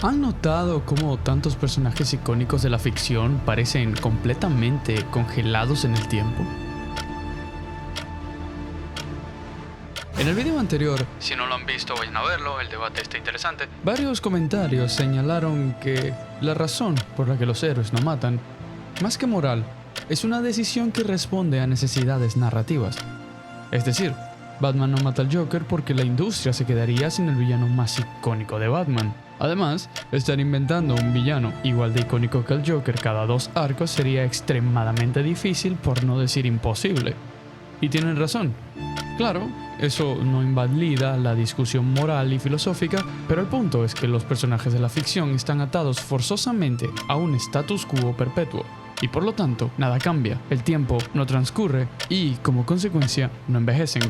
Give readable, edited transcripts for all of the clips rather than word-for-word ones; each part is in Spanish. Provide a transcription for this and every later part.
¿Han notado cómo tantos personajes icónicos de la ficción parecen completamente congelados en el tiempo? En el video anterior, si no lo han visto vayan a verlo, el debate está interesante, varios comentarios señalaron que la razón por la que los héroes no matan, más que moral, es una decisión que responde a necesidades narrativas. Es decir, Batman no mata al Joker porque la industria se quedaría sin el villano más icónico de Batman. Además, estar inventando un villano igual de icónico que el Joker cada 2 arcos sería extremadamente difícil, por no decir imposible. Y tienen razón. Claro, eso no invalida la discusión moral y filosófica, pero el punto es que los personajes de la ficción están atados forzosamente a un status quo perpetuo. Y por lo tanto, nada cambia, el tiempo no transcurre y, como consecuencia, no envejecen.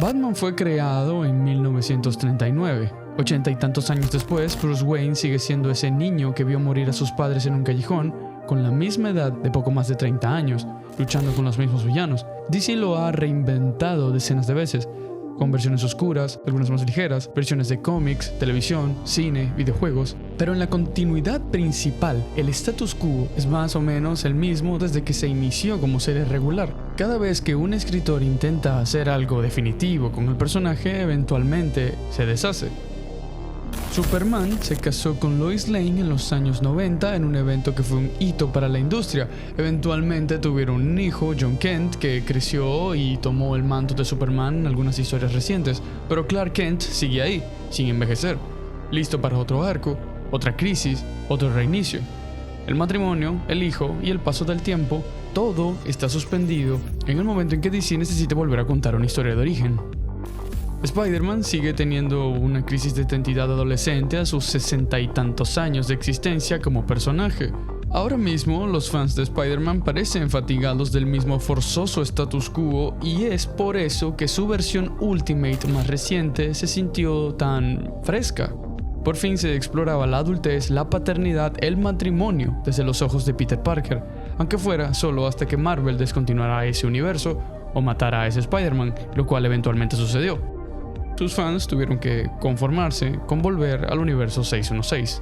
Batman fue creado en 1939. 80 y tantos años después, Bruce Wayne sigue siendo ese niño que vio morir a sus padres en un callejón, con la misma edad de poco más de 30 años, luchando con los mismos villanos. DC lo ha reinventado decenas de veces, con versiones oscuras, algunas más ligeras, versiones de cómics, televisión, cine, videojuegos. Pero en la continuidad principal, el status quo es más o menos el mismo desde que se inició como serie regular. Cada vez que un escritor intenta hacer algo definitivo con el personaje, eventualmente se deshace. Superman se casó con Lois Lane en los años 90 en un evento que fue un hito para la industria. Eventualmente tuvieron un hijo, John Kent, que creció y tomó el manto de Superman en algunas historias recientes, pero Clark Kent sigue ahí, sin envejecer, listo para otro arco, otra crisis, otro reinicio. El matrimonio, el hijo y el paso del tiempo, todo está suspendido en el momento en que DC necesita volver a contar una historia de origen. Spider-Man sigue teniendo una crisis de identidad adolescente a sus 60 y tantos años de existencia como personaje. Ahora mismo, los fans de Spider-Man parecen fatigados del mismo forzoso status quo y es por eso que su versión Ultimate más reciente se sintió tan fresca. Por fin se exploraba la adultez, la paternidad, el matrimonio desde los ojos de Peter Parker, aunque fuera solo hasta que Marvel descontinuara ese universo o matara a ese Spider-Man, lo cual eventualmente sucedió. Sus fans tuvieron que conformarse con volver al universo 616.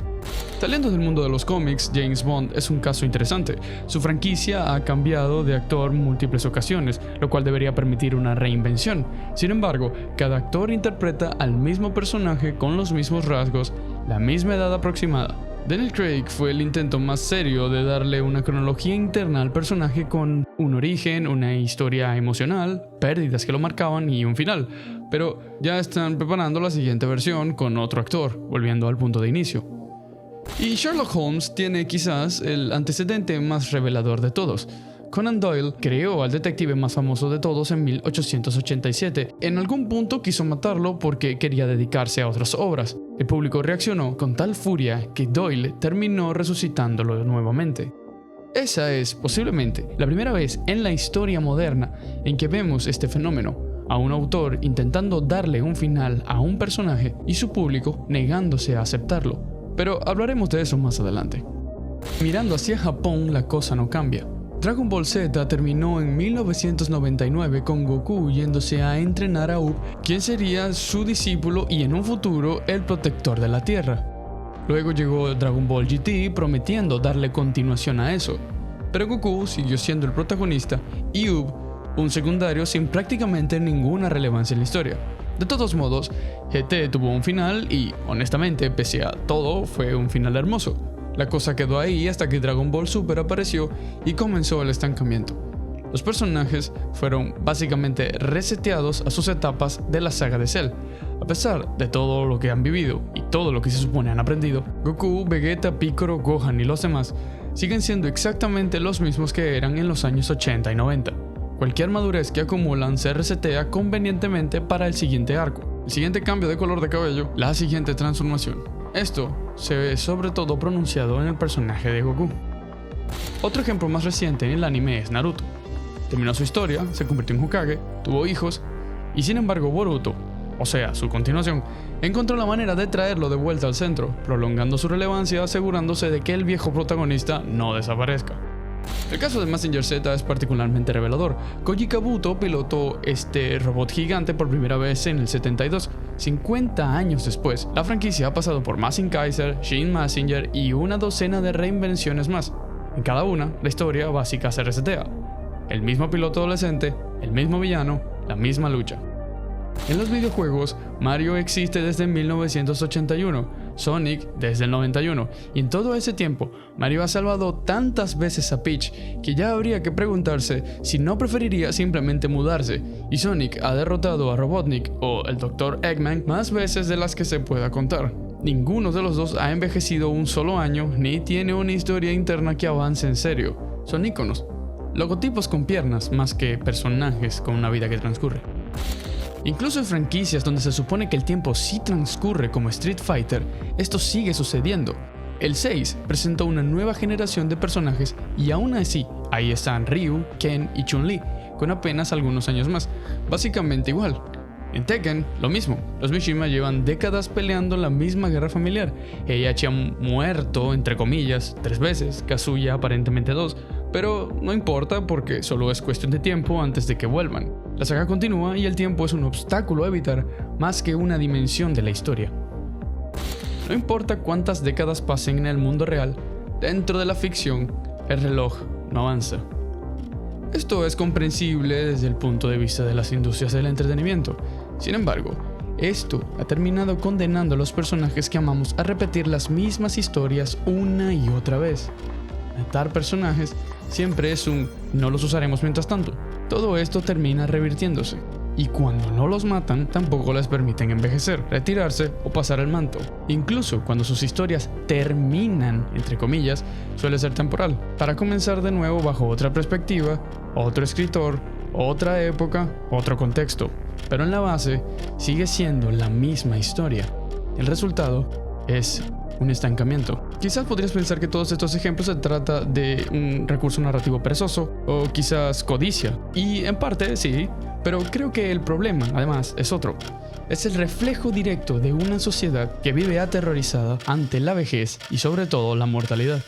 Saliendo del mundo de los cómics, James Bond es un caso interesante. Su franquicia ha cambiado de actor múltiples ocasiones, lo cual debería permitir una reinvención. Sin embargo, cada actor interpreta al mismo personaje con los mismos rasgos, la misma edad aproximada. Daniel Craig fue el intento más serio de darle una cronología interna al personaje con un origen, una historia emocional, pérdidas que lo marcaban y un final. Pero ya están preparando la siguiente versión con otro actor, volviendo al punto de inicio. Y Sherlock Holmes tiene quizás el antecedente más revelador de todos. Conan Doyle creó al detective más famoso de todos en 1887. En algún punto quiso matarlo porque quería dedicarse a otras obras. El público reaccionó con tal furia que Doyle terminó resucitándolo nuevamente. Esa es, posiblemente, la primera vez en la historia moderna en que vemos este fenómeno, a un autor intentando darle un final a un personaje y su público negándose a aceptarlo. Pero hablaremos de eso más adelante. Mirando hacia Japón, la cosa no cambia. Dragon Ball Z terminó en 1999 con Goku yéndose a entrenar a Up, quien sería su discípulo y en un futuro el protector de la Tierra. Luego llegó Dragon Ball GT prometiendo darle continuación a eso, pero Goku siguió siendo el protagonista y Up un secundario sin prácticamente ninguna relevancia en la historia. De todos modos, GT tuvo un final y, honestamente, pese a todo, fue un final hermoso. La cosa quedó ahí hasta que Dragon Ball Super apareció y comenzó el estancamiento. Los personajes fueron básicamente reseteados a sus etapas de la saga de Cell. A pesar de todo lo que han vivido y todo lo que se supone han aprendido, Goku, Vegeta, Piccolo, Gohan y los demás siguen siendo exactamente los mismos que eran en los años 80 y 90. Cualquier madurez que acumulan se resetea convenientemente para el siguiente arco, el siguiente cambio de color de cabello, la siguiente transformación. Esto se ve sobre todo pronunciado en el personaje de Goku. Otro ejemplo más reciente en el anime es Naruto. Terminó su historia, se convirtió en Hokage, tuvo hijos, y sin embargo Boruto, o sea, su continuación, encontró la manera de traerlo de vuelta al centro, prolongando su relevancia, asegurándose de que el viejo protagonista no desaparezca. El caso de Mazinger Z es particularmente revelador. Koji Kabuto pilotó este robot gigante por primera vez en el 72. 50 años después, la franquicia ha pasado por Mazin Kaiser, Shin Mazinger y una docena de reinvenciones más. En cada una, la historia básica se resetea. El mismo piloto adolescente, el mismo villano, la misma lucha. En los videojuegos, Mario existe desde 1981, Sonic desde el 91, y en todo ese tiempo, Mario ha salvado tantas veces a Peach que ya habría que preguntarse si no preferiría simplemente mudarse, y Sonic ha derrotado a Robotnik o el Dr. Eggman más veces de las que se pueda contar. Ninguno de los dos ha envejecido un solo año ni tiene una historia interna que avance en serio. Son íconos, logotipos con piernas más que personajes con una vida que transcurre. Incluso en franquicias donde se supone que el tiempo sí transcurre como Street Fighter, esto sigue sucediendo. El 6 presentó una nueva generación de personajes y aún así, ahí están Ryu, Ken y Chun-Li, con apenas algunos años más, básicamente igual. En Tekken, lo mismo, los Mishima llevan décadas peleando la misma guerra familiar. Heihachi ha muerto, entre comillas, 3 veces, Kazuya aparentemente 2, pero no importa porque solo es cuestión de tiempo antes de que vuelvan. La saga continúa y el tiempo es un obstáculo a evitar más que una dimensión de la historia. No importa cuántas décadas pasen en el mundo real, dentro de la ficción, el reloj no avanza. Esto es comprensible desde el punto de vista de las industrias del entretenimiento. Sin embargo, esto ha terminado condenando a los personajes que amamos a repetir las mismas historias una y otra vez. Matar personajes siempre es un no los usaremos mientras tanto. Todo esto termina revirtiéndose. Y cuando no los matan, tampoco les permiten envejecer, retirarse o pasar el manto. Incluso cuando sus historias terminan, entre comillas, suele ser temporal, para comenzar de nuevo bajo otra perspectiva, otro escritor, otra época, otro contexto. Pero en la base, sigue siendo la misma historia. El resultado es un estancamiento. Quizás podrías pensar que todos estos ejemplos se trata de un recurso narrativo perezoso o quizás codicia. Y en parte sí, pero creo que el problema, además, es otro. Es el reflejo directo de una sociedad que vive aterrorizada ante la vejez y sobre todo la mortalidad.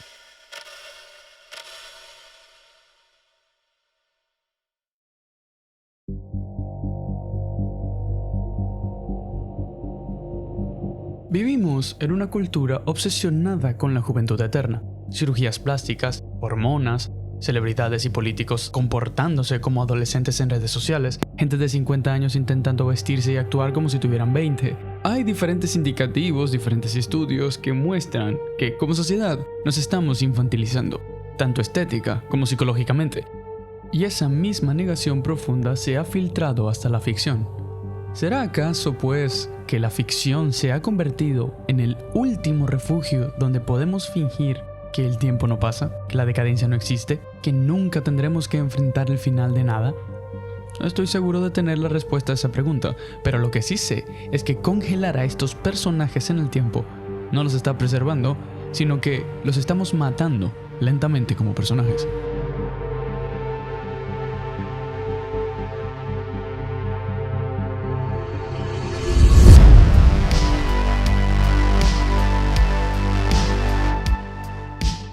Vivimos en una cultura obsesionada con la juventud eterna. Cirugías plásticas, hormonas, celebridades y políticos comportándose como adolescentes en redes sociales, gente de 50 años intentando vestirse y actuar como si tuvieran 20. Hay diferentes indicativos, diferentes estudios que muestran que como sociedad nos estamos infantilizando, tanto estética como psicológicamente. Y esa misma negación profunda se ha filtrado hasta la ficción. ¿Será acaso, pues, que la ficción se ha convertido en el último refugio donde podemos fingir que el tiempo no pasa, que la decadencia no existe, que nunca tendremos que enfrentar el final de nada? No estoy seguro de tener la respuesta a esa pregunta, pero lo que sí sé es que congelar a estos personajes en el tiempo no los está preservando, sino que los estamos matando lentamente como personajes.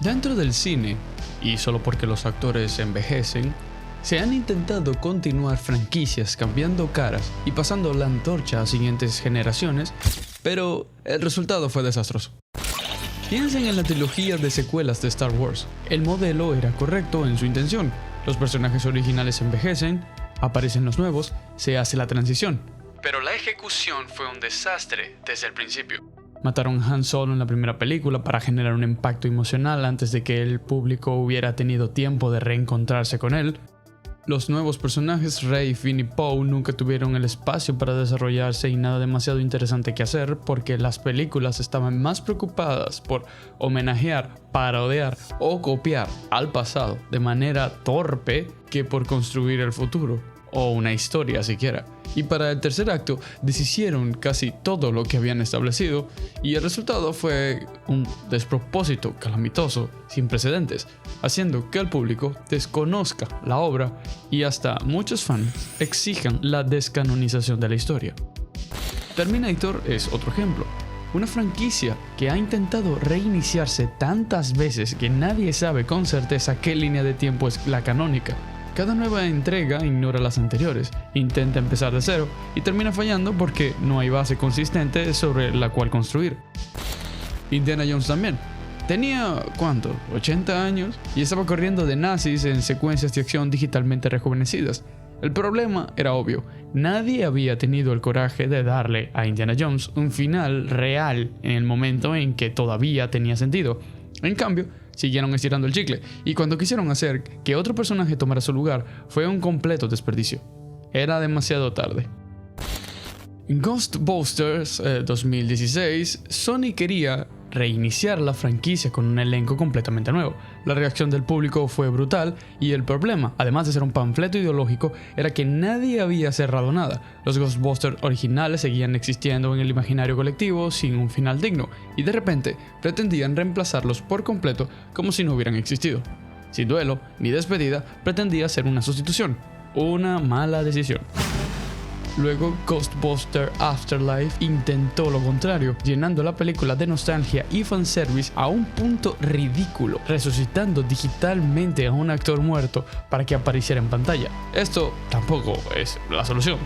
Dentro del cine, y solo porque los actores envejecen, se han intentado continuar franquicias cambiando caras y pasando la antorcha a siguientes generaciones, pero el resultado fue desastroso. Piensen en la trilogía de secuelas de Star Wars. El modelo era correcto en su intención. Los personajes originales envejecen, aparecen los nuevos, se hace la transición. Pero la ejecución fue un desastre desde el principio. Mataron a Han Solo en la primera película para generar un impacto emocional antes de que el público hubiera tenido tiempo de reencontrarse con él. Los nuevos personajes, Rey, Finn y Poe, nunca tuvieron el espacio para desarrollarse y nada demasiado interesante que hacer porque las películas estaban más preocupadas por homenajear, parodiar o copiar al pasado de manera torpe que por construir el futuro, o una historia siquiera. Y para el tercer acto deshicieron casi todo lo que habían establecido y el resultado fue un despropósito calamitoso sin precedentes, haciendo que el público desconozca la obra y hasta muchos fans exijan la descanonización de la historia. Terminator es otro ejemplo. Una franquicia que ha intentado reiniciarse tantas veces que nadie sabe con certeza qué línea de tiempo es la canónica. Cada nueva entrega ignora las anteriores, intenta empezar de cero y termina fallando porque no hay base consistente sobre la cual construir. Indiana Jones también. Tenía, ¿cuánto? 80 años y estaba corriendo de nazis en secuencias de acción digitalmente rejuvenecidas. El problema era obvio, nadie había tenido el coraje de darle a Indiana Jones un final real en el momento en que todavía tenía sentido. En cambio, siguieron estirando el chicle, y cuando quisieron hacer que otro personaje tomara su lugar, fue un completo desperdicio. Era demasiado tarde. En Ghostbusters 2016, Sony quería reiniciar la franquicia con un elenco completamente nuevo. La reacción del público fue brutal y el problema, además de ser un panfleto ideológico, era que nadie había cerrado nada. Los Ghostbusters originales seguían existiendo en el imaginario colectivo sin un final digno y de repente pretendían reemplazarlos por completo como si no hubieran existido. Sin duelo ni despedida, pretendía ser una sustitución. Una mala decisión. Luego, Ghostbusters Afterlife intentó lo contrario, llenando la película de nostalgia y fanservice a un punto ridículo, resucitando digitalmente a un actor muerto para que apareciera en pantalla. Esto tampoco es la solución.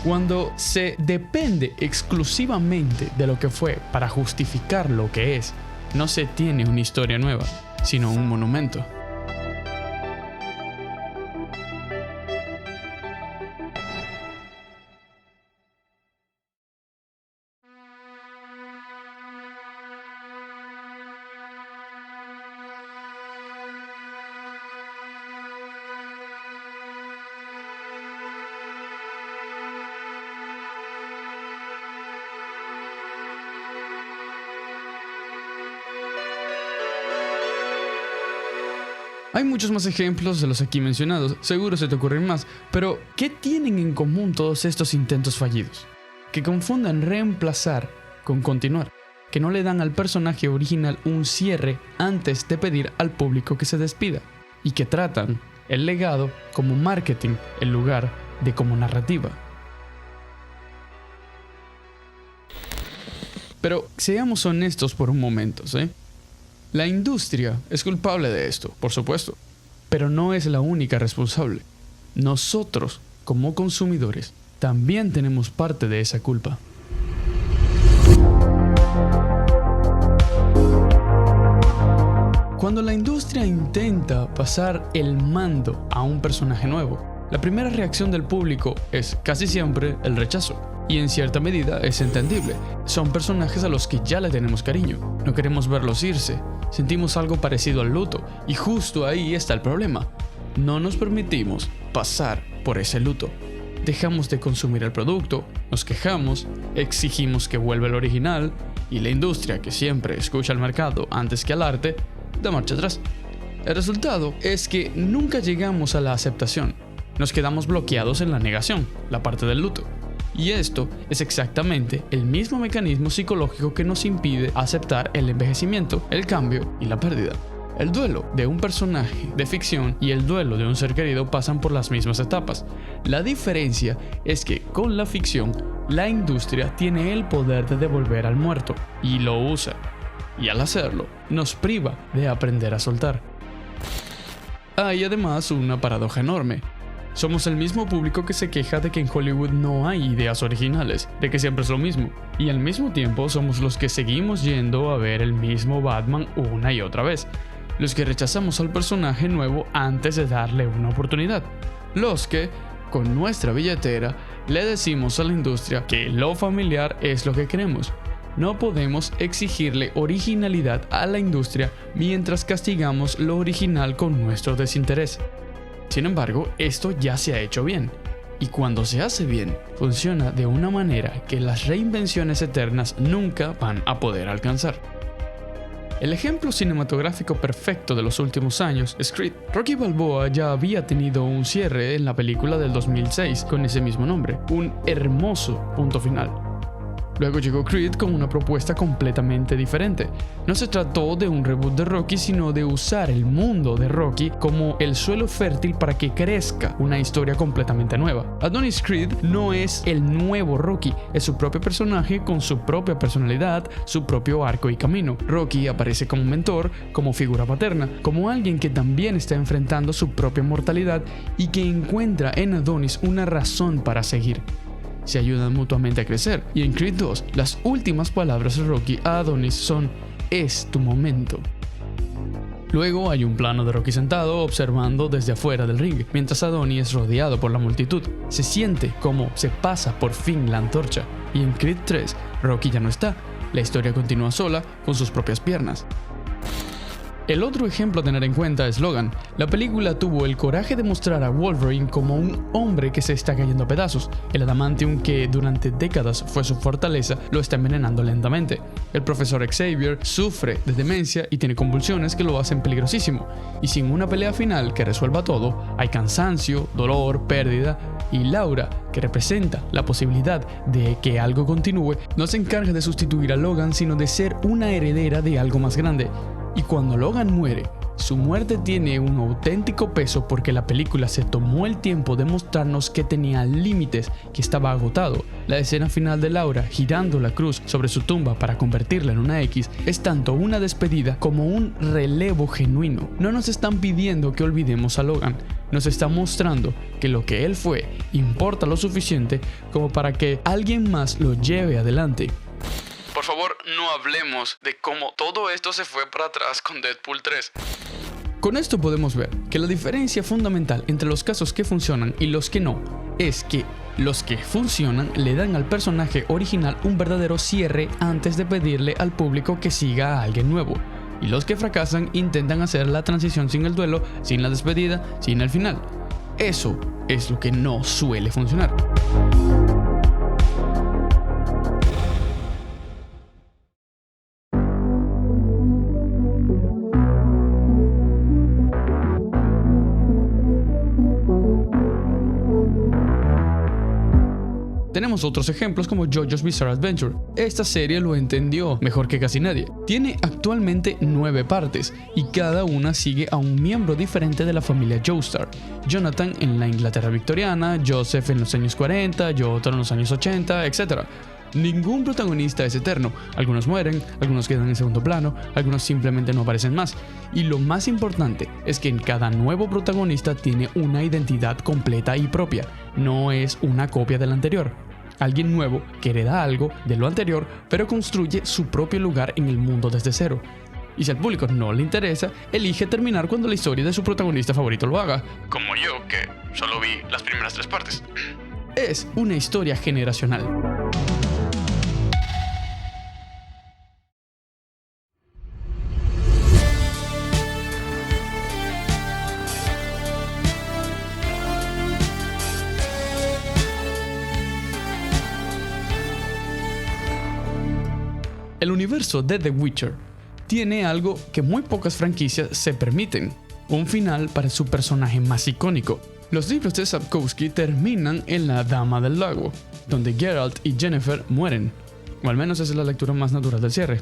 Cuando se depende exclusivamente de lo que fue para justificar lo que es, no se tiene una historia nueva, sino un monumento. Hay muchos más ejemplos de los aquí mencionados, seguro se te ocurren más, pero ¿qué tienen en común todos estos intentos fallidos? Que confundan reemplazar con continuar, que no le dan al personaje original un cierre antes de pedir al público que se despida, y que tratan el legado como marketing en lugar de como narrativa. Pero seamos honestos por un momento, ¿sí? La industria es culpable de esto, por supuesto, pero no es la única responsable. Nosotros, como consumidores, también tenemos parte de esa culpa. Cuando la industria intenta pasar el mando a un personaje nuevo, la primera reacción del público es casi siempre el rechazo. Y en cierta medida es entendible. Son personajes a los que ya le tenemos cariño. No queremos verlos irse. Sentimos algo parecido al luto. Y justo ahí está el problema. No nos permitimos pasar por ese luto. Dejamos de consumir el producto, nos quejamos, exigimos que vuelva el original, y la industria, que siempre escucha al mercado antes que al arte, da marcha atrás. El resultado es que nunca llegamos a la aceptación. Nos quedamos bloqueados en la negación, la parte del luto. Y esto es exactamente el mismo mecanismo psicológico que nos impide aceptar el envejecimiento, el cambio y la pérdida. El duelo de un personaje de ficción y el duelo de un ser querido pasan por las mismas etapas. La diferencia es que con la ficción, la industria tiene el poder de devolver al muerto y lo usa. Y al hacerlo, nos priva de aprender a soltar. Hay además una paradoja enorme. Somos el mismo público que se queja de que en Hollywood no hay ideas originales, de que siempre es lo mismo, y al mismo tiempo somos los que seguimos yendo a ver el mismo Batman una y otra vez, los que rechazamos al personaje nuevo antes de darle una oportunidad, los que, con nuestra billetera, le decimos a la industria que lo familiar es lo que queremos. No podemos exigirle originalidad a la industria mientras castigamos lo original con nuestro desinterés. Sin embargo, esto ya se ha hecho bien, y cuando se hace bien, funciona de una manera que las reinvenciones eternas nunca van a poder alcanzar. El ejemplo cinematográfico perfecto de los últimos años es Creed. Rocky Balboa ya había tenido un cierre en la película del 2006 con ese mismo nombre, un hermoso punto final. Luego llegó Creed con una propuesta completamente diferente. No se trató de un reboot de Rocky, sino de usar el mundo de Rocky como el suelo fértil para que crezca una historia completamente nueva. Adonis Creed no es el nuevo Rocky, es su propio personaje con su propia personalidad, su propio arco y camino. Rocky aparece como mentor, como figura paterna, como alguien que también está enfrentando su propia mortalidad y que encuentra en Adonis una razón para seguir. Se ayudan mutuamente a crecer, y en Creed 2 las últimas palabras de Rocky a Adonis son: es tu momento. Luego hay un plano de Rocky sentado observando desde afuera del ring, mientras Adonis es rodeado por la multitud. Se siente como se pasa por fin la antorcha, y en Creed 3 Rocky ya no está, la historia continúa sola con sus propias piernas. El otro ejemplo a tener en cuenta es Logan. La película tuvo el coraje de mostrar a Wolverine como un hombre que se está cayendo a pedazos. El adamantium que durante décadas fue su fortaleza lo está envenenando lentamente. El profesor Xavier sufre de demencia y tiene convulsiones que lo hacen peligrosísimo. Y sin una pelea final que resuelva todo, hay cansancio, dolor, pérdida, y Laura, que representa la posibilidad de que algo continúe, no se encarga de sustituir a Logan, sino de ser una heredera de algo más grande. Y cuando Logan muere, su muerte tiene un auténtico peso porque la película se tomó el tiempo de mostrarnos que tenía límites, que estaba agotado. La escena final de Laura girando la cruz sobre su tumba para convertirla en una X es tanto una despedida como un relevo genuino. No nos están pidiendo que olvidemos a Logan, nos están mostrando que lo que él fue importa lo suficiente como para que alguien más lo lleve adelante. Por favor, no hablemos de cómo todo esto se fue para atrás con Deadpool 3. Con esto podemos ver que la diferencia fundamental entre los casos que funcionan y los que no es que los que funcionan le dan al personaje original un verdadero cierre antes de pedirle al público que siga a alguien nuevo. Y los que fracasan intentan hacer la transición sin el duelo, sin la despedida, sin el final. Eso es lo que no suele funcionar. Tenemos otros ejemplos como JoJo's Bizarre Adventure. Esta serie lo entendió mejor que casi nadie. Tiene actualmente 9 partes y cada una sigue a un miembro diferente de la familia Joestar. Jonathan en la Inglaterra victoriana, Joseph en los años 40, Jotaro en los años 80, etc. Ningún protagonista es eterno, algunos mueren, algunos quedan en segundo plano, algunos simplemente no aparecen más. Y lo más importante es que en cada nuevo protagonista tiene una identidad completa y propia, no es una copia del anterior. Alguien nuevo que hereda algo de lo anterior, pero construye su propio lugar en el mundo desde cero. Y si al público no le interesa, elige terminar cuando la historia de su protagonista favorito lo haga, como yo, que solo vi las primeras 3 partes. Es una historia generacional. El universo de The Witcher tiene algo que muy pocas franquicias se permiten: un final para su personaje más icónico. Los libros de Sapkowski terminan en La Dama del Lago, donde Geralt y Yennefer mueren, o al menos esa es la lectura más natural del cierre.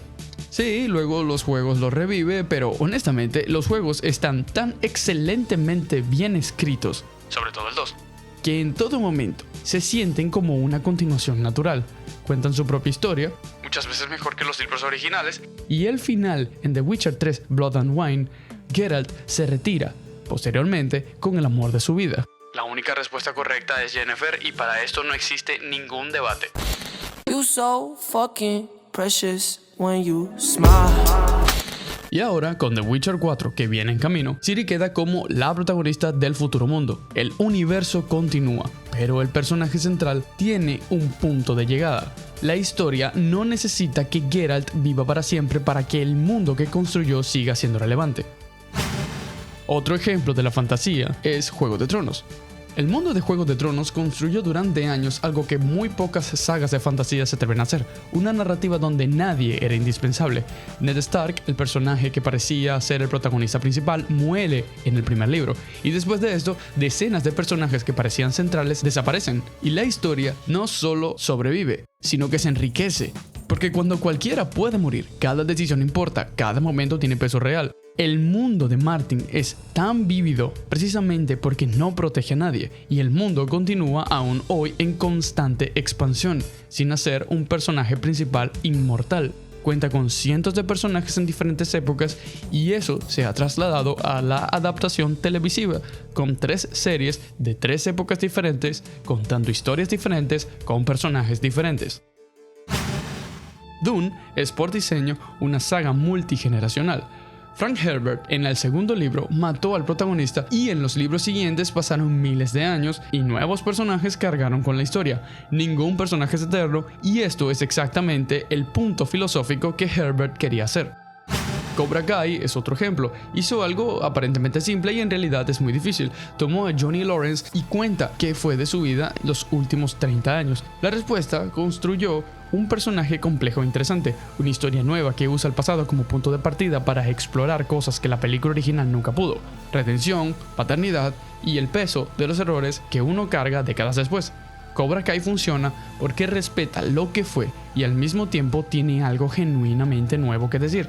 Sí, luego los juegos lo revive, pero honestamente los juegos están tan excelentemente bien escritos, sobre todo el 2, que en todo momento se sienten como una continuación natural. Cuentan su propia historia, muchas veces mejor que los libros originales, y el final en The Witcher 3 Blood and Wine, Geralt se retira, posteriormente con el amor de su vida. La única respuesta correcta es Yennefer, y para esto no existe ningún debate. You so fucking precious when you smile. Y ahora, con The Witcher 4 que viene en camino, Ciri queda como la protagonista del futuro mundo. El universo continúa, pero el personaje central tiene un punto de llegada. La historia no necesita que Geralt viva para siempre para que el mundo que construyó siga siendo relevante. Otro ejemplo de la fantasía es Juego de Tronos. El mundo de Juego de Tronos construyó durante años algo que muy pocas sagas de fantasía se atreven a hacer, una narrativa donde nadie era indispensable. Ned Stark, el personaje que parecía ser el protagonista principal, muere en el primer libro, y después de esto, decenas de personajes que parecían centrales desaparecen, y la historia no solo sobrevive, sino que se enriquece. Porque cuando cualquiera puede morir, cada decisión importa, cada momento tiene peso real. El mundo de Martin es tan vívido precisamente porque no protege a nadie, y el mundo continúa aún hoy en constante expansión, sin hacer un personaje principal inmortal. Cuenta con cientos de personajes en diferentes épocas, y eso se ha trasladado a la adaptación televisiva, con 3 series de 3 épocas diferentes, contando historias diferentes, con personajes diferentes. Dune es por diseño una saga multigeneracional. Frank Herbert en el segundo libro mató al protagonista, y en los libros siguientes pasaron miles de años y nuevos personajes cargaron con la historia. Ningún personaje es eterno, y esto es exactamente el punto filosófico que Herbert quería hacer. Cobra Kai es otro ejemplo. Hizo algo aparentemente simple y en realidad es muy difícil. Tomó a Johnny Lawrence y cuenta qué fue de su vida los últimos 30 años. La respuesta: construyó un personaje complejo e interesante, una historia nueva que usa el pasado como punto de partida para explorar cosas que la película original nunca pudo: redención, paternidad y el peso de los errores que uno carga décadas después. Cobra Kai funciona porque respeta lo que fue y al mismo tiempo tiene algo genuinamente nuevo que decir.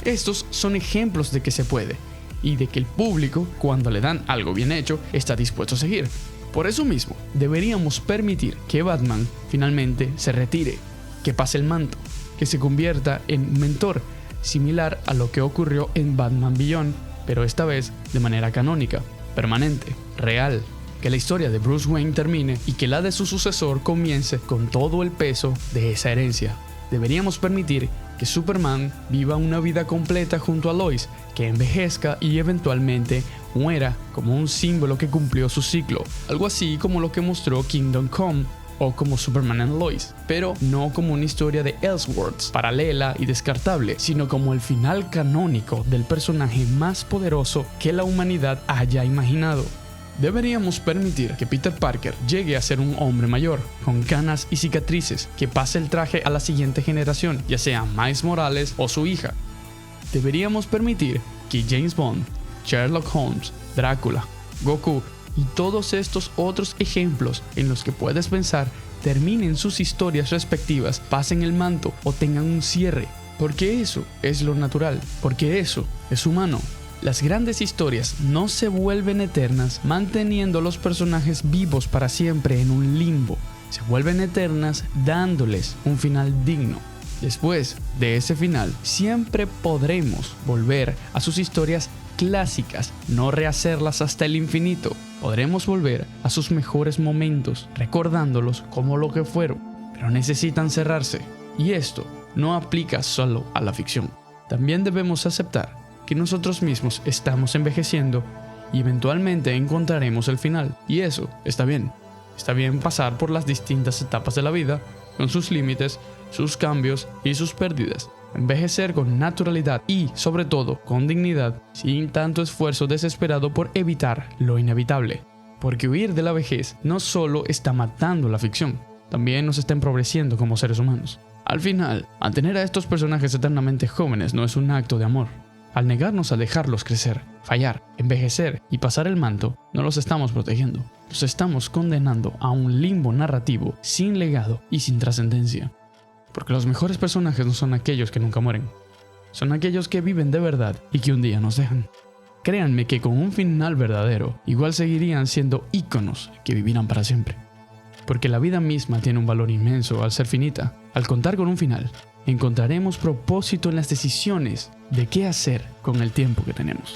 Estos son ejemplos de que se puede, y de que el público, cuando le dan algo bien hecho, está dispuesto a seguir. Por eso mismo, deberíamos permitir que Batman finalmente se retire, que pase el manto, que se convierta en mentor, similar a lo que ocurrió en Batman Beyond, pero esta vez de manera canónica, permanente, real. Que la historia de Bruce Wayne termine y que la de su sucesor comience con todo el peso de esa herencia. Deberíamos permitir que Superman viva una vida completa junto a Lois, que envejezca y eventualmente muera como un símbolo que cumplió su ciclo, algo así como lo que mostró Kingdom Come o como Superman and Lois, pero no como una historia de Elseworlds, paralela y descartable, sino como el final canónico del personaje más poderoso que la humanidad haya imaginado. Deberíamos permitir que Peter Parker llegue a ser un hombre mayor, con canas y cicatrices, que pase el traje a la siguiente generación, ya sea Miles Morales o su hija. Deberíamos permitir que James Bond, Sherlock Holmes, Drácula, Goku y todos estos otros ejemplos en los que puedes pensar terminen sus historias respectivas, pasen el manto o tengan un cierre, porque eso es lo natural, porque eso es humano. Las grandes historias no se vuelven eternas manteniendo los personajes vivos para siempre en un limbo. Se vuelven eternas dándoles un final digno. Después de ese final, siempre podremos volver a sus historias clásicas, no rehacerlas hasta el infinito. Podremos volver a sus mejores momentos, recordándolos como lo que fueron, pero necesitan cerrarse. Y esto no aplica solo a la ficción. También debemos aceptar que nosotros mismos estamos envejeciendo y eventualmente encontraremos el final. Y eso está bien. Está bien pasar por las distintas etapas de la vida, con sus límites, sus cambios y sus pérdidas. Envejecer con naturalidad y, sobre todo, con dignidad, sin tanto esfuerzo desesperado por evitar lo inevitable. Porque huir de la vejez no solo está matando la ficción, también nos está empobreciendo como seres humanos. Al final, mantener a estos personajes eternamente jóvenes no es un acto de amor. Al negarnos a dejarlos crecer, fallar, envejecer y pasar el manto, no los estamos protegiendo. Los estamos condenando a un limbo narrativo sin legado y sin trascendencia. Porque los mejores personajes no son aquellos que nunca mueren. Son aquellos que viven de verdad y que un día nos dejan. Créanme que con un final verdadero, igual seguirían siendo íconos que vivirán para siempre. Porque la vida misma tiene un valor inmenso al ser finita. Al contar con un final, encontraremos propósito en las decisiones de qué hacer con el tiempo que tenemos.